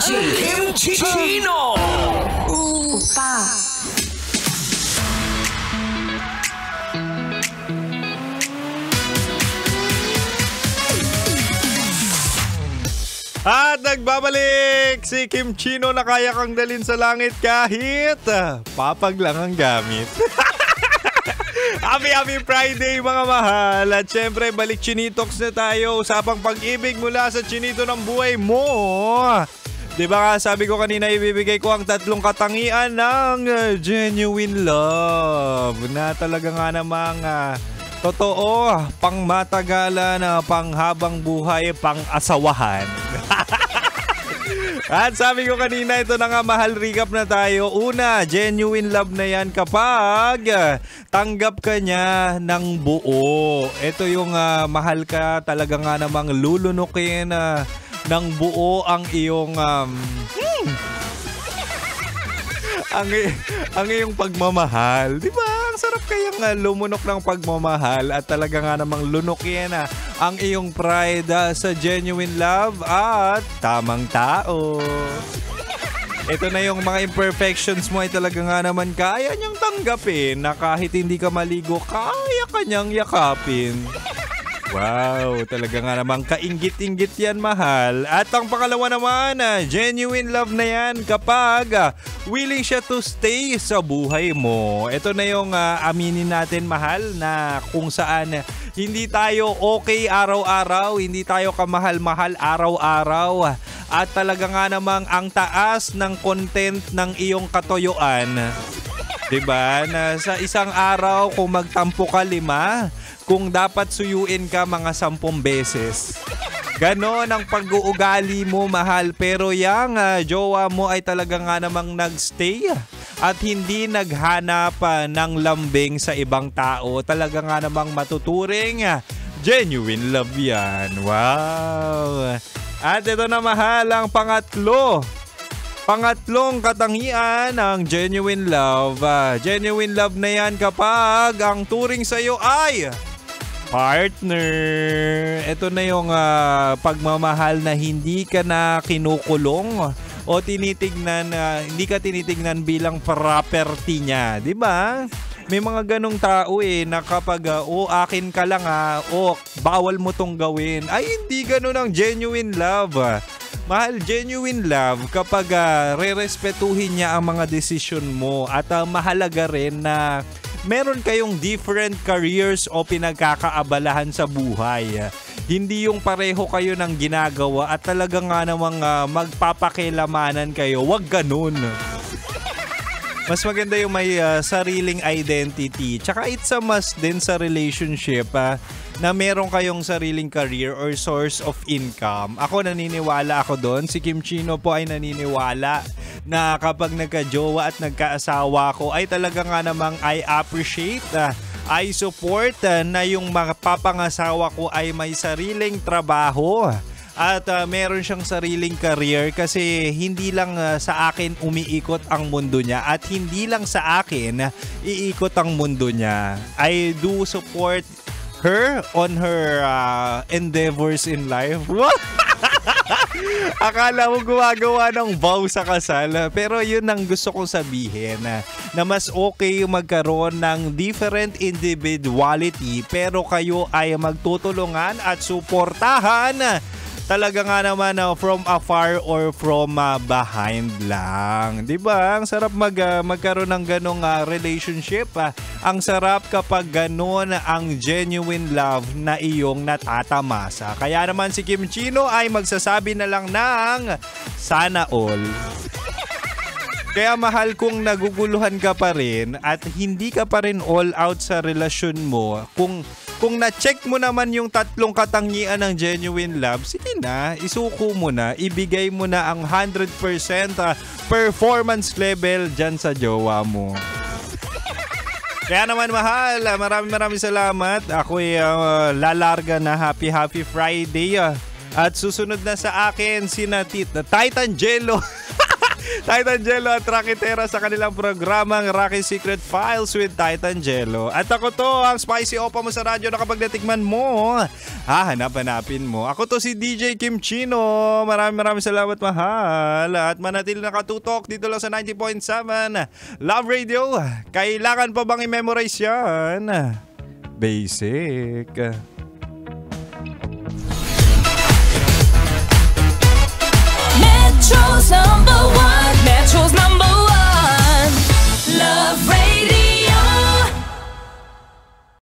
Kimchi Chino! 오빠. At nagbabalik si Kim Chino na kaya kang dalin sa langit kahit papag lang ang gamit. Happy Friday mga mahal. At syempre balik Chinitox na tayo. Usapang pag-ibig mula sa chinito ng buhay mo. Diba nga sabi ko kanina ibibigay ko ang 3 katangian ng genuine love. Na talaga nga namang totoo, pang matagalan, pang habang buhay, pang asawahan. At sabi ko kanina, ito na nga mahal, recap na tayo. Una, genuine love na yan kapag tanggap ka niya ng buo. Ito yung mahal ka, talaga nga namang lulunukin ng buo ang iyong ang iyong pagmamahal. Di ba? Ang sarap kayang lumunok ng pagmamahal at talaga nga namang lunukin ang iyong pride sa genuine love at tamang tao. Ito na yung mga imperfections mo ay talaga nga naman kaya niyang tanggapin na kahit hindi ka maligo, kaya ka niyang yakapin. Wow, talaga nga namang kainggit-inggit yan, mahal. At ang pangalawa naman, genuine love na yan kapag willing siya to stay sa buhay mo. Ito na yung aminin natin, mahal, na kung saan hindi tayo okay araw-araw, hindi tayo kamahal-mahal araw-araw. At talaga nga namang ang taas ng content ng iyong katoyoan. Diba? Na sa isang araw, kung magtampo ka 5, kung dapat suyuin ka mga 10 beses. Ganon ang pag-uugali mo, mahal. Pero yang jowa mo ay talaga nga namang nagstay at hindi naghanap ng lambing sa ibang tao. Talaga nga namang matuturing genuine love yan. Wow! At ito na, mahal, ang pangatlong katangian ng genuine love. Genuine love na yan kapag ang turing sa'yo ay partner. Ito na yung pagmamahal na hindi ka na kinukulong o tinitignan, hindi ka tinitignan bilang property niya. Diba? May mga ganong tao na kapag akin ka lang bawal mo tong gawin. Ay, hindi ganon ang genuine love. Mahal, genuine love kapag re-respetuhin niya ang mga desisyon mo at mahalaga rin na meron kayong different careers o pinagkakaabalahan sa buhay. Hindi yung pareho kayo ng ginagawa at talaga nga namang magpapakilamanan kayo. Wag ganun. Mas maganda yung may sariling identity. Tsaka it's a must din sa relationship na meron kayong sariling career or source of income. Ako naniniwala ako doon. Si Kim Chino po ay naniniwala na kapag nagka-jowa at nagka-asawa ko ay talaga nga namang I appreciate, I support na yung mga papangasawa ko ay may sariling trabaho. At meron siyang sariling career kasi hindi lang sa akin umiikot ang mundo niya at hindi lang sa akin iikot ang mundo niya. I do support her on her endeavors in life. Akala mo gumagawa ng vow sa kasal, pero yun ang gusto kong sabihin, na mas okay magkaroon ng different individuality pero kayo ay magtutulungan at suportahan. Talaga nga naman from afar or from behind lang. Diba? Ang sarap magkaroon ng ganong relationship. Ang sarap kapag ganon ang genuine love na iyong natatamasa. Kaya naman si Kim Chino ay magsasabi na lang ng sana all. Kaya mahal, kung naguguluhan ka pa rin at hindi ka pa rin all out sa relasyon mo, kung na-check mo naman yung 3 katangian ng genuine love, sige na, isuko mo na, ibigay mo na ang 100% performance level dyan sa jowa mo. Kaya naman, mahal, maraming salamat. Ako'y lalarga na. Happy Friday. At susunod na sa akin sina Tita Titan Jello. Titan Jello at Rocky Terra sa kanilang programang Rocky Secret Files with Titan Jello. At ako to, ang spicy opa mo sa radyo na kapag natikman mo, hanapin mo. Ako to si DJ Kim Chino. Maraming salamat, mahal. At manatili nakatutok dito lang sa 90.7 Love Radio. Kailangan pa bang i-memorize yan? Basic. Metro's #1